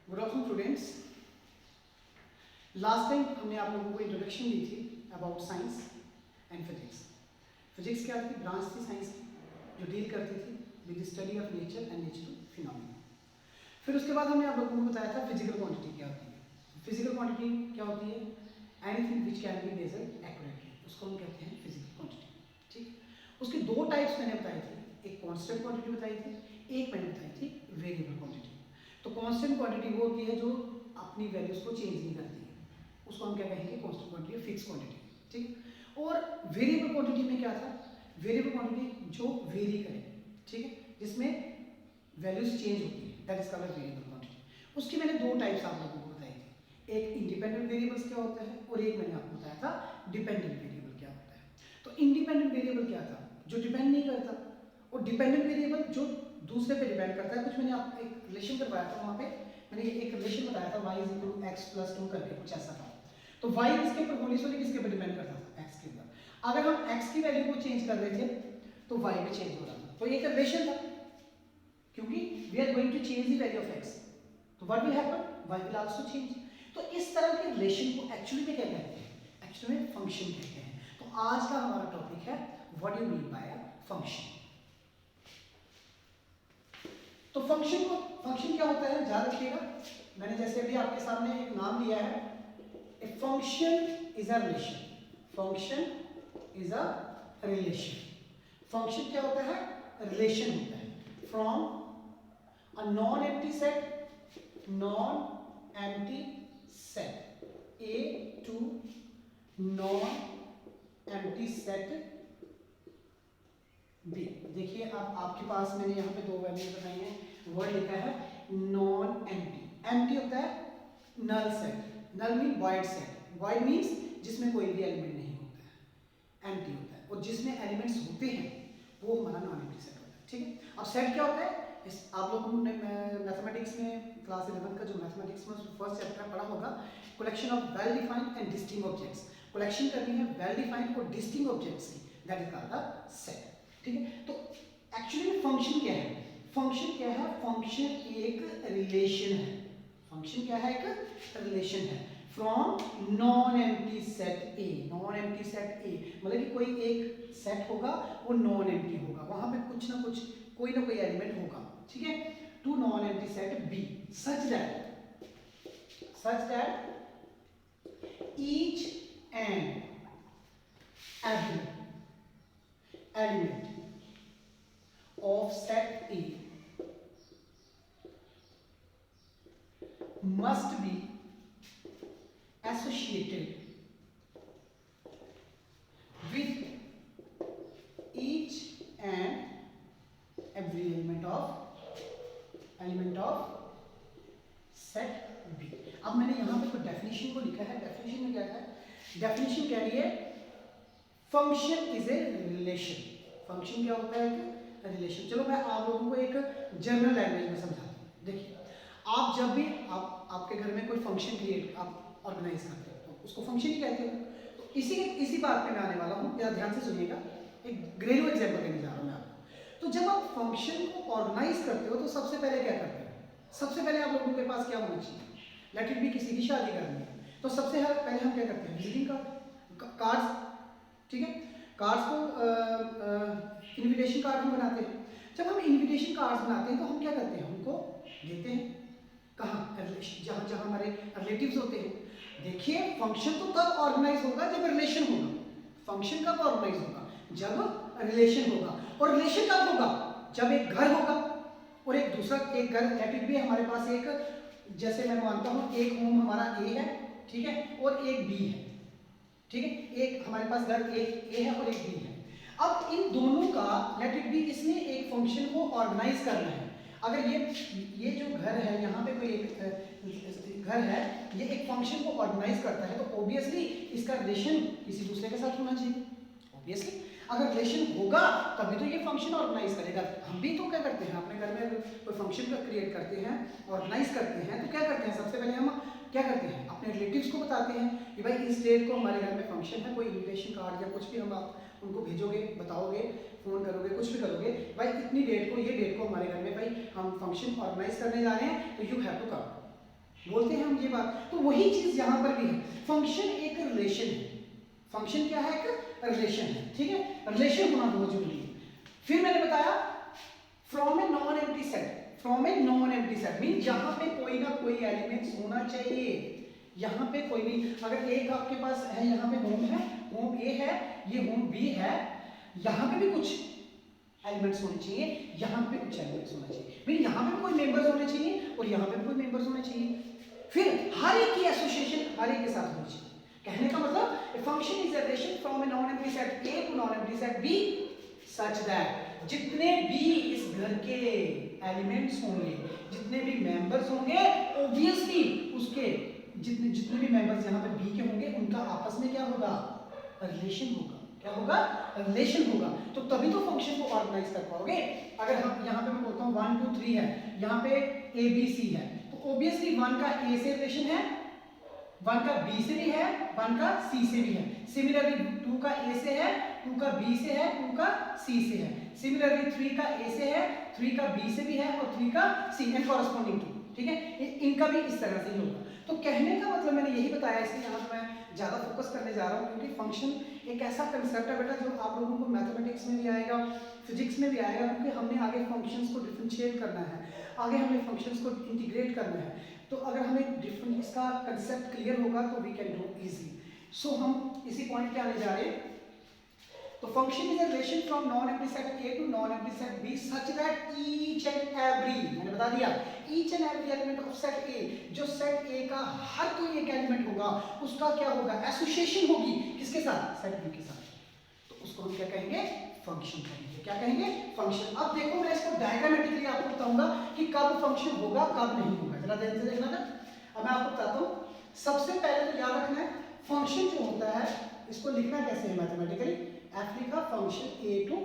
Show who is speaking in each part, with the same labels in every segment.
Speaker 1: Good afternoon students. Last time हमने आप लोगों को इंट्रोडक्शन दी थी about science and physics. Physics क्या थी? ब्रांच थी साइंस की जो डील करती थी with study of nature and natural phenomena. फिर उसके बाद हमने आप लोगों को बताया था फिजिकल क्वांटिटी क्या होती है। फिजिकल क्वांटिटी क्या होती है? Anything which can be measured accurately, उसको हम कहते हैं फिजिकल क्वांटिटी। ठीक, उसके दो टाइप्स मैंने बताए थे, एक कांस्टेंट क्वांटिटी बताई थी, एक मैंने बताई थी वेरिएबल क्वांटिटी। तो कांस्टेंट क्वांटिटी वो होती है जो अपनी वैल्यूज को चेंज नहीं करती है, उसको हम क्या कहेंगे? Constant quantity, fix quantity. ठीक, और वेरिएबल क्वांटिटी में क्या था? वेरिएबल क्वांटिटी जो वेरी करे, ठीक है, जिसमें वैल्यूज चेंज होती है, that is called variable quantity. उसकी मैंने दो टाइप्स आप लोगों को बताई थी, एक इंडिपेंडेंट वेरिएबल्स क्या होता है और एक मैंने आपको बताया था डिपेंडेंट वेरिएबल क्या होता है। तो इंडिपेंडेंट वेरिएबल क्या था? जो डिपेंड नहीं करता, और डिपेंडेंट वेरिएबल जो दूसरे पे डिपेंड करता है। कुछ मैंने आपको एक रिलेशन करवाया था, वहां पे मैंने एक रिलेशन बताया था y = x + 2 करके कुछ ऐसा था। तो y इसके ऊपर होलिस्टिकली किसके ऊपर डिपेंड करता था? x के ऊपर। अगर हम x की वैल्यू को चेंज कर रहे थे तो y भी चेंज हो रहा था। तो एक रिलेशन था, क्योंकि we are going to change the value of x, तो what will happen? y will also change. तो इस तरह के रिलेशन को एक्चुअली में क्या कहते हैं? एक्चुअली में फंक्शन कहते हैं। तो आज का हमारा टॉपिक है what you mean by function. तो फंक्शन क्या होता है ध्यान रखिएगा। मैंने जैसे अभी आपके सामने एक नाम लिया है, a function is a relation. Function is a relation. Function क्या होता है? रिलेशन होता है from a non empty set, non empty set A to non empty set B. देखिए अब आपके पास मैंने यहाँ पे दो वैल्यू बताई हैं, वर्ड लिखा है नॉन एम्प्टी। एम्प्टी होता है null set, null mean void set, void means जिसमें कोई भी एलिमेंट नहीं होता है, एम्प्टी होता है। और जिसमें एलिमेंट्स होते हैं वो हमारा नॉन एम्प्टी सेट होता है। ठीक है, अब सेट क्या होता है? आप लोगों ने मैथमेटिक्स में क्लास 11 का जो मैथमेटिक्स में फर्स्ट चैप्टर पढ़ा होगा, collection of well defined and distinct objects. Collection करनी है वेल डिफाइंड और डिस्टिंक्ट ऑब्जेक्ट्स की, that is called the set. ठीक है, तो एक्चुअली फंक्शन क्या है? फंक्शन क्या है? फंक्शन एक रिलेशन है। फंक्शन क्या है? एक रिलेशन है from non empty set A. Non empty set ए मतलब कि कोई एक सेट होगा वो नॉन एम्प्टी होगा, वहां पे कुछ ना कुछ कोई ना कोई एलिमेंट होगा। ठीक है, to non empty set B such that each and every element of set A must be associated with each and every element of set B। अब मैंने यहाँ पे कोई डेफिनेशन को लिखा है, डेफिनेशन में क्या है? डेफिनेशन कह रही है function is a relation. Function क्या होता है? एक रिलेशन। चलो मैं आप लोगों को एक जनरल लैंग्वेज में समझाता हूँ। देखिए, आप जब भी आपके घर में कोई फंक्शन क्रिएट आप ऑर्गेनाइज करते हो तो उसको फंक्शन ही कहते हो। तो इसी बात पे मैं आने वाला हूँ, या ध्यान से सुनिएगा, एक घरेलू एग्जाम्पल देने जा रहा हूँ मैं आपको। तो जब आप फंक्शन को ऑर्गेनाइज करते हो तो सबसे पहले क्या करते हो? सबसे पहले आप लोगों के पास क्या होना चाहिए? लेट इट बी किसी की शादी करनी है तो सबसे पहले हम क्या करते हैं? Visiting cards. ठीक है, कार्ड्स को इनविटेशन कार्ड हम बनाते हैं। जब हम इनविटेशन कार्ड्स बनाते हैं तो हम क्या करते हैं? उनको देते हैं कहाँ? रिलेशन, जहाँ जहाँ हमारे रिलेटिव्स होते हैं। देखिए, फंक्शन तो तब ऑर्गेनाइज होगा जब रिलेशन होगा। फंक्शन कब ऑर्गेनाइज होगा? जब रिलेशन होगा। और रिलेशन कब होगा? जब एक घर होगा और एक दूसरा एक घर, लेट इट बी हमारे पास एक, जैसे मैं मानता हूँ एक होम हमारा ए है, ठीक है, और एक बी है। ठीक है, एक हमारे पास घर एक ए है और एक बी है। अब इन दोनों का लेट इट बी इसने एक फंक्शन को ऑर्गेनाइज करना है। अगर ये जो घर है, यहाँ पे कोई एक घर है, ये एक फंक्शन को ऑर्गेनाइज करता है तो ऑब्वियसली इसका रिलेशन किसी दूसरे के साथ होना चाहिए। ऑब्वियसली अगर रिलेशन होगा तभी तो ये फंक्शन ऑर्गेनाइज करेगा। हम भी तो क्या करते हैं, अपने घर में कोई फंक्शन क्रिएट करते हैं, ऑर्गेनाइज करते हैं, तो क्या करते हैं? सबसे पहले हम क्या करते हैं? अपने रिलेटिव्स को बताते हैं कि भाई इस डेट को हमारे घर में फंक्शन है, कोई इन्विटेशन कार्ड या कुछ भी हम आप उनको भेजोगे, बताओगे, फ़ोन करोगे, कुछ भी करोगे, भाई इतनी डेट को, ये डेट को हमारे घर में भाई हम फंक्शन ऑर्गेनाइज करने जा रहे हैं तो यू हैव टू कम। बोलते हैं हम ये बात। तो वही चीज यहाँ पर भी है, फंक्शन एक रिलेशन है। फंक्शन क्या है? एक रिलेशन है, ठीक है, रिलेशन होना बहुत जरूरी है। फिर मैंने बताया from a non empty set, from a non empty set mean यहाँ पे कोई ना कोई एलिमेंट्स होना चाहिए, यहाँ पे कोई नहीं। अगर एक आपके पास है, यहाँ पे होम है, होम ए है, ये होम बी है, यहाँ पे भी कुछ एलिमेंट्स होने चाहिए, यहाँ पे कुछ एलिमेंट्स होना चाहिए, मीन यहाँ पे भी कोई मेंबर्स होने चाहिए और यहाँ पे भी कोई मेंबर्स होने चाहिए। फिर हर एक की एसोसिएशन हर एक के साथ होनी चाहिए। कहने का मतलब a function is a relation from a non-empty set A to non-empty set B such that जितने भी इस घर के एलिमेंट्स होंगे, जितने भी मेंबर्स होंगे, ऑब्वियसली उसके जितने भी मेंबर्स यहाँ पे B के होंगे, उनका आपस में क्या होगा? रिलेशन होगा। क्या होगा? रिलेशन होगा। तो तभी तो फंक्शन को ऑर्गेनाइज कर पाओगे। अगर हम यहाँ पे मैं बोलता हूँ 1 2 3 है, यहाँ पे A B C है, तो ऑब्वियसली 1 का A से रिलेशन है, 1 का B से भी है, 1 का C से भी है। सिमिलरली 2 का A से है, 2 का B से है, 2 का C से है। सिमिलरली 3 का A से है, 3 का B से भी है और 3 का C एंड कॉरस्पॉन्डिंग टू, ठीक है, इनका भी इस तरह से ही होगा। तो कहने का मतलब मैंने यही बताया, इसलिए यहाँ पे मैं ज़्यादा फोकस करने जा रहा हूँ, क्योंकि फंक्शन एक ऐसा कंसेप्ट है बेटा जो आप लोगों को मैथमेटिक्स में भी आएगा, फिजिक्स में भी आएगा, क्योंकि हमने आगे फंक्शंस को डिफरेंशिएट करना है, आगे हमें फंक्शंस को इंटीग्रेट करना है। तो अगर हमें डिफरेंट इसका कंसेप्ट क्लियर होगा तो we can do easy. So हम इसी पॉइंट पे आने जा रहे हैं। तो function is a relation from non empty set A to non empty set B such that each and every, मैंने बता दिया, each and every element of set A, जो सेट A का हर कोई एक एलिमेंट होगा, उसका क्या होगा? एसोसिएशन होगी, किसके साथ? सेट B के साथ। तो उसको हम क्या कहेंगे? फंक्शन कहेंगे। क्या कहेंगे? फंक्शन। अब देखो मैं इसको डायग्रामेटिकली आपको बताऊंगा कि कब फंक्शन होगा कब नहीं होगा, जरा ध्यान से देखना ना। अब मैं आपको बताता हूँ। सबसे पहले तो याद रखना है, फंक्शन जो होता है इसको लिखना कैसे है मैथमेटिकली। एफ लिखा, फंक्शन A टू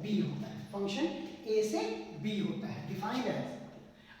Speaker 1: B होता है, फंक्शन A से B होता है, डिफाइंड एज।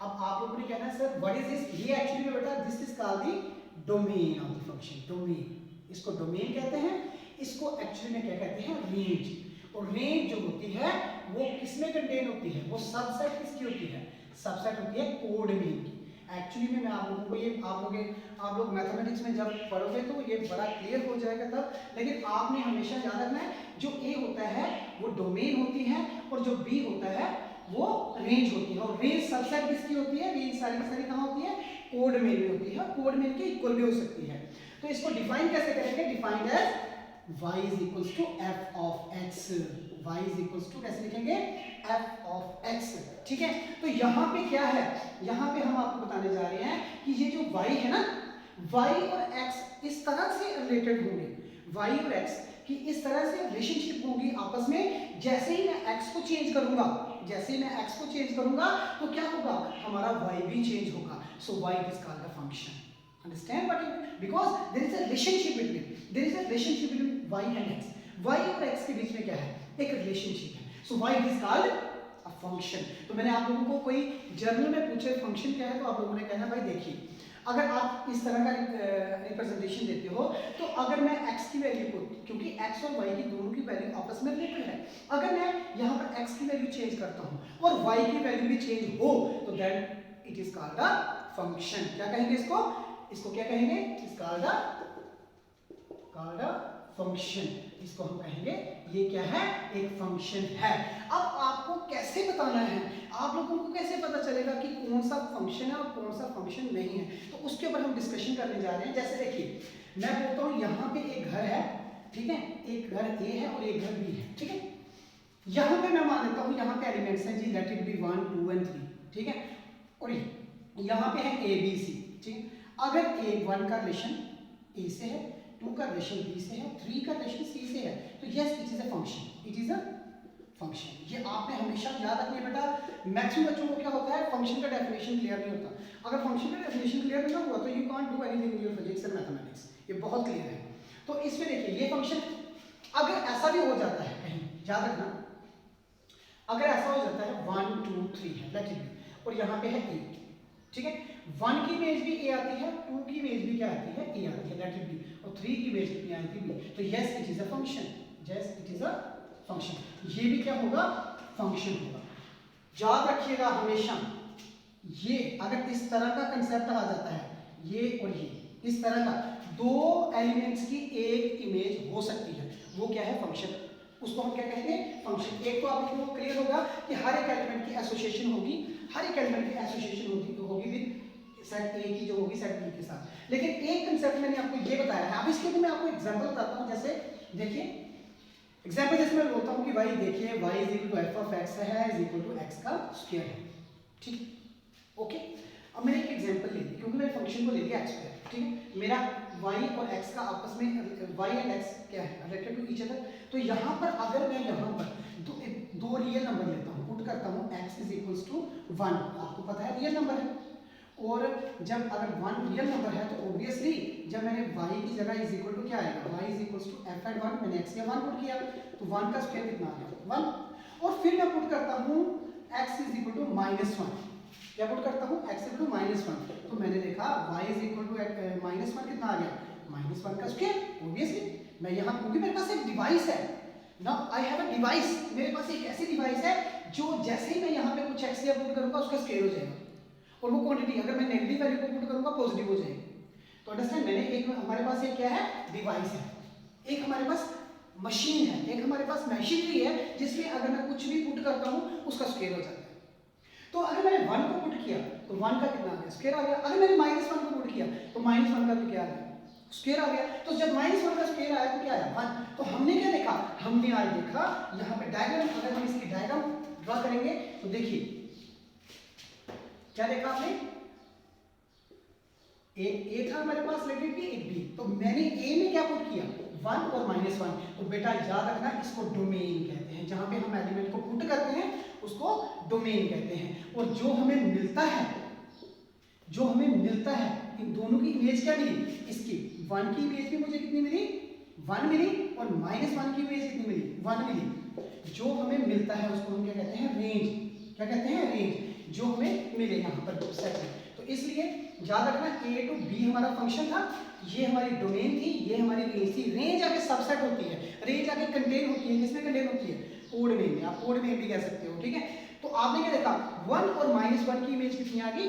Speaker 1: अब आप लोगों ने कहना है सर व्हाट इज दिस? ये एक्चुअली में बेटा this is called the domain of the function. Domain, इसको डोमेन कहते हैं, इसको एक्चुअली में क्या कहते हैं? रेंज। और रेंज जो होती है वो किसमें कंटेन होती है? वो सबसेट किसकी होती है? सबसेट होती है कोड में की। एक्चुअली में मैं आप लोगों को ये आप लोग मैथमेटिक्स में जब पढ़ोगे तो ये बड़ा क्लियर हो जाएगा तब, लेकिन आपने हमेशा याद रखना है जो A होता है वो डोमेन होती है और जो B होता है वो रेंज होती है। और रेंज सबसेट किसकी होती है? रेंज सारी की सारी कहाँ होती है? कोड में भी होती है, कोड में के इक्वल भी हो सकती है। तो इसको डिफाइन कैसे करेंगे? Defined as y is equals to f of x, y is equals to कैसे लिखेंगे? f of x, ठीक है। तो यहाँ पे क्या है? यहाँ पे हम आपको बताने जा रहे हैं कि ये जो y है ना, y और x इस तरह से रिलेटेड होंगे, y और x की इस तरह से रिलेशनशिप होगी आपस में। जैसे ही मैं x को चेंज करूंगा, जैसे ही मैं x को चेंज करूंगा तो क्या होगा? हमारा y भी चेंज होगा। सो y is called a function. Understand what it? Because there is a relationship between y and x. y और x के बीच में क्या है? एक रिलेशनशिप है। So y is called a function. तो मैंने आप लोगों को कोई जर्नल में पूछे फंक्शन क्या है तो आप लोगों ने कहना भाई देखिए, अगर आप इस तरह का रिप्रेजेंटेशन देते हो तो अगर मैं x की वैल्यू को, क्योंकि x और y की दोनों की वैल्यू आपस में रिलेटेड है, अगर मैं यहाँ पर x की वैल्यू चेंज करता हूँ और y की वैल्यू भी चेंज हो तो then it is called a function. क्या कहेंगे इसको? इसको क्या कहेंगे? इस कॉल्ड अ फंक्शन। इसको हम कहेंगे ये क्या है? एक फंक्शन है। अब आपको कैसे बताना है, आप लोगों को कैसे पता चलेगा कि कौन सा फंक्शन है और कौन सा फंक्शन नहीं है, तो उसके ऊपर हम डिस्कशन करने जा रहे हैं। जैसे देखिए मैं बोलता हूँ यहाँ पे एक घर है, ठीक है, एक घर A है और एक घर B है, ठीक है। यहाँ पे मैं मान लेता हूँ यहाँ पे एलिमेंट्स हैं जी, लेट इट बी 1 2 and 3, ठीक है, और यहाँ पे है A B C, ठीक है। अगर A1 का रिलेशन A से है, 2 का रिलेशन B से है, 3 का रिलेशन C से है, तो yes it is a function, it is a function. ये आपने हमेशा याद रखना है बेटा। मैक्सिमम बच्चों को क्या होता है, फंक्शन का डेफिनेशन क्लियर नहीं होता। अगर फंक्शन का डेफिनेशन क्लियर नहीं हुआ तो you can't do anything in your physics and mathematics, ये बहुत क्लियर है। तो इसमें देखिए ये फंक्शन, अगर ऐसा भी हो जाता है कहीं, याद रखना, अगर ऐसा हो जाता है 1 2 3 है लेट इट बी, और यहाँ पे है A, ठीक है, 1 की इमेज भी A आती है, 2 की इमेज भी क्या आती है? A आती है, लेट इट बी, और 3 की इमेज भी आती है B, तो yes it is a function, yes it is a function. ये भी क्या होगा? फंक्शन होगा। याद रखिएगा हमेशा, ये अगर इस तरह का कंसेप्ट आ जाता है ये और ये, इस तरह का दो एलिमेंट्स की एक इमेज हो सकती है, वो क्या है फंक्शन, उसको हम क्या कहेंगे फंक्शन। एक तो आप लोगों को क्लियर होगा कि हर एक एलिमेंट की एसोसिएशन होगी, हर एक एलिमेंट की एसोसिएशन होगी विद सेट ए की जो होगी सेट बी के साथ। लेकिन एक कंसेप्ट मैंने आपको ये बताया है, अब इसके लिए मैं आपको एग्जांपल बताता हूँ। जैसे देखिए एग्जांपल जैसे मैं बोलता हूँ कि भाई देखिए y is equal to f of x है इज इक्वल टू एक्स का स्क्वायर है, ठीक ओके। अब मैंने एक एग्जांपल ले ली क्योंकि मैंने फंक्शन को ले लिया एक्स स्क्वायर, ठीक है। मेरा y और x का आपस में y एंड x क्या है रिलेटेड टू ईच अदर। तो यहाँ पर अगर मैं यहाँ पर दो रियल नंबर लेता हूँ, पुट करता हूँ x इज इक्वल्स टू 1, आपको पता है रियल नंबर है, और जब अगर 1 रियल नंबर है तो ऑब्वियसली जब मैंने y की जगह इज इक्वल टू क्या आएगा, y is equals to f at 1, मैंने x या 1 पुट किया तो 1 का स्क्वायर कितना आ गया 1, और फिर मैं पुट करता हूँ x इज इक्वल टू -1, क्या पुट करता हूँ x इक्वल टू -1, तो मैंने देखा y इज इक्वल टू -1 कितना आ गया -1 का स्क्वायर। ऑब्वियसली मैं यहाँ, क्योंकि मेरे पास एक डिवाइस है ना, आई हैव अ डिवाइस, मेरे पास एक ऐसी डिवाइस है जो जैसे ही मैं यहाँ पे कुछ x या पुट करूँगा उसका स्क्वायर हो जाएगा, और वो क्वांटिटी अगर मैं नेगेटिव वैल्यू को पुट करूँगा पॉजिटिव हो जाएगी। तो अंडरस्टैंड, मैंने एक हमारे पास एक क्या है डिवाइस है, एक हमारे पास मशीन है, एक हमारे पास मशीनरी है जिसमें अगर मैं कुछ भी पुट करता हूँ उसका स्क्वायर हो जाता है। तो अगर मैंने 1 को पुट किया तो 1 का कितना आ गया स्क्वायर आ गया, अगर मैंने -1 को पुट किया तो -1 का भी क्या आ गया स्क्वायर आ गया। तो जब -1 का स्क्वायर आया तो क्या आया 1। तो हमने क्या देखा, हमने आज देखा यहाँ पे डायग्राम, अगर हम इसकी डायग्राम ड्रा करेंगे तो देखिए क्या देखा आपने, एक ए था हमारे पास रिलेटेड बी, एक बी, तो मैंने ए में क्या पुट किया 1 और -1। तो बेटा याद रखना इसको डोमेन कहते हैं, जहां पे हम एलिमेंट को पुट करते हैं उसको डोमेन कहते हैं। और जो हमें मिलता है, जो हमें मिलता है इन दोनों की इमेज क्या मिली, इसकी 1 की इमेज भी मुझे कितनी मिली 1 मिली, और -1 की इमेज कितनी मिली 1 मिली। जो हमें मिलता है उसको हम क्या कहते हैं रेंज, क्या कहते हैं रेंज, जो हमें मिले यहाँ पर सेट में। तो इसलिए याद रखना ए टू बी हमारा फंक्शन था, ये हमारी डोमेन थी, ये हमारी रेंज थी। रेंज आगे सबसेट होती है, रेंज आगे कंटेन होती है, किसमें कंटेन होती है कोड में, आप कोड में भी कह सकते हो, ठीक है। तो आपने क्या देखा 1 और -1 की इमेज कितनी आ गई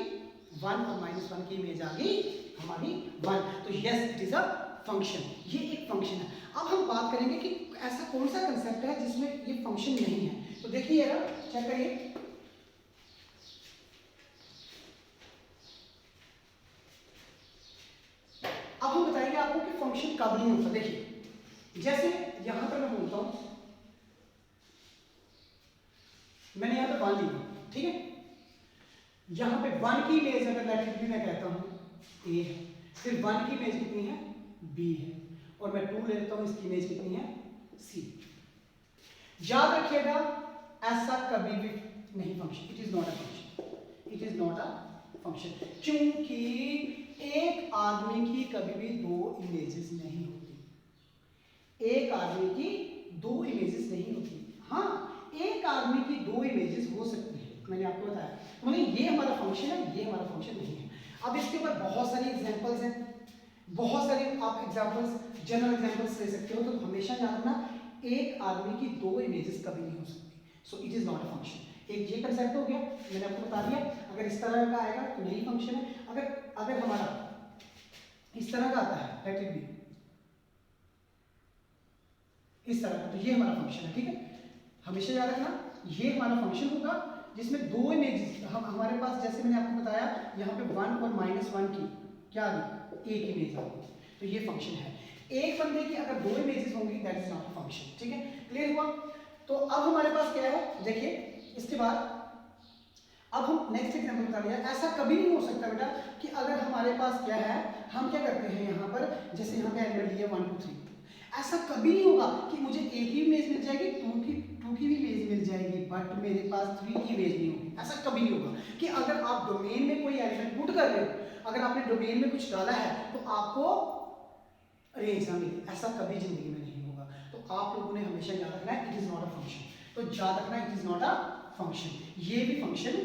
Speaker 1: 1 और -1 की इमेज आ गई हमारी 1। तो yes it is a function, ये एक फंक्शन है। अब हम बात करेंगे कि ऐसा कौन सा कंसेप्ट है जिसमें ये फंक्शन नहीं है। तो देखिएगा, चेक करिए, अब हम बताएंगे आपको कि फंक्शन कब नहीं होता। देखिए जैसे यहां पर मैं बोलता हूं, मैंने यहां पे 1 लिया, ठीक है, यहां पे 1 की इमेज अगर लेट मैं कहता हूं ए है, फिर 1 की इमेज कितनी है बी है, और मैं 2 ले लेता हूं, इसकी इमेज कितनी है सी। याद रखिएगा ऐसा कभी भी नहीं function, it is not a function, it is not a function, क्योंकि एक आदमी की कभी भी 2 इमेजेस नहीं होती, एक आदमी की 2 इमेजेस नहीं होती। हाँ, एक आदमी की 2 इमेजेस हो सकती है, मैंने आपको बताया। मतलब ये हमारा फंक्शन है, ये हमारा फंक्शन नहीं है। अब इसके ऊपर बहुत सारी एग्जांपल्स हैं, बहुत सारे आप एग्जांपल्स जनरल एग्जांपल्स ले सकते हो। तो हमेशा याद रखना एक आदमी की 2 इमेजेस कभी नहीं हो सकती, so it is not a function. एक ये कंसेप्ट हो गया, मैंने आपको बता दिया। अगर इस तरह का आएगा तो नहीं फंक्शन है, अगर हमारा इस तरह का आता है लेट इट बी इस तरह का, तो ये हमारा फंक्शन है, ठीक है। हमेशा याद रखना ये हमारा फंक्शन होगा जिसमें 2 इमेजेस हमारे पास, जैसे मैंने आपको बताया यहाँ पे 1 और -1 की क्या आ गई एक इमेज आ गई, तो ये फंक्शन है। एक बंदे की अगर 2 इमेजेस होंगी that is not a function, ठीक है, क्लियर हुआ। तो अब हमारे पास क्या है, देखिए इसके बाद अब हम नेक्स्ट एग्जांपल बता रहे हैं। ऐसा कभी नहीं हो सकता बेटा कि अगर हमारे पास क्या है, हम क्या करते हैं यहाँ पर, जैसे यहाँ पे एलिमेंट लिए 1 2 3, ऐसा कभी नहीं होगा कि मुझे एक ही इमेज मिल जाएगी, 2 की भी इमेज मिल जाएगी, बट मेरे पास 3 की इमेज नहीं होगी। ऐसा कभी नहीं होगा कि अगर आप डोमेन में कोई एलिमेंट पुट कर रहे हो, अगर आपने डोमेन में कुछ डाला है तो आपको रेंज ना मिले, ऐसा कभी जिंदगी में नहीं होगा। तो आप लोगों ने हमेशा याद रखना है it is not a function. तो याद रखना it is not a function, ये भी फंक्शन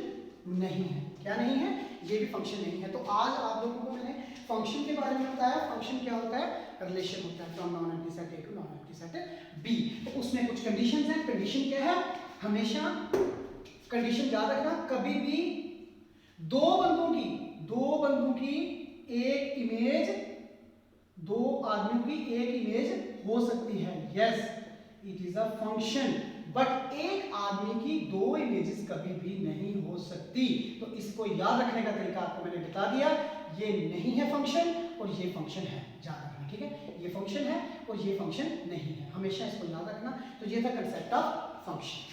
Speaker 1: नहीं है। क्या नहीं है, ये भी फंक्शन नहीं है। तो आज आप लोगों को मैंने फंक्शन के बारे में बताया। फंक्शन क्या होता है, रिलेशन होता है from non empty set A to non empty set B. तो उसमें कुछ कंडीशंस हैं। कंडीशन क्या है, हमेशा कंडीशन याद रखना, कभी भी दो बंदों की एक इमेज, दो आदमियों की एक इमेज हो सकती है, yes it is a function, but एक आदमी की दो इमेजेस कभी भी नहीं हो सकती। तो इसको याद रखने का तरीका आपको मैंने बता दिया, ये नहीं है फंक्शन और ये फंक्शन है, याद रखना, ठीक है, ये फंक्शन है और ये फंक्शन नहीं है, हमेशा इसको याद रखना। तो ये था कंसेप्ट ऑफ फंक्शन।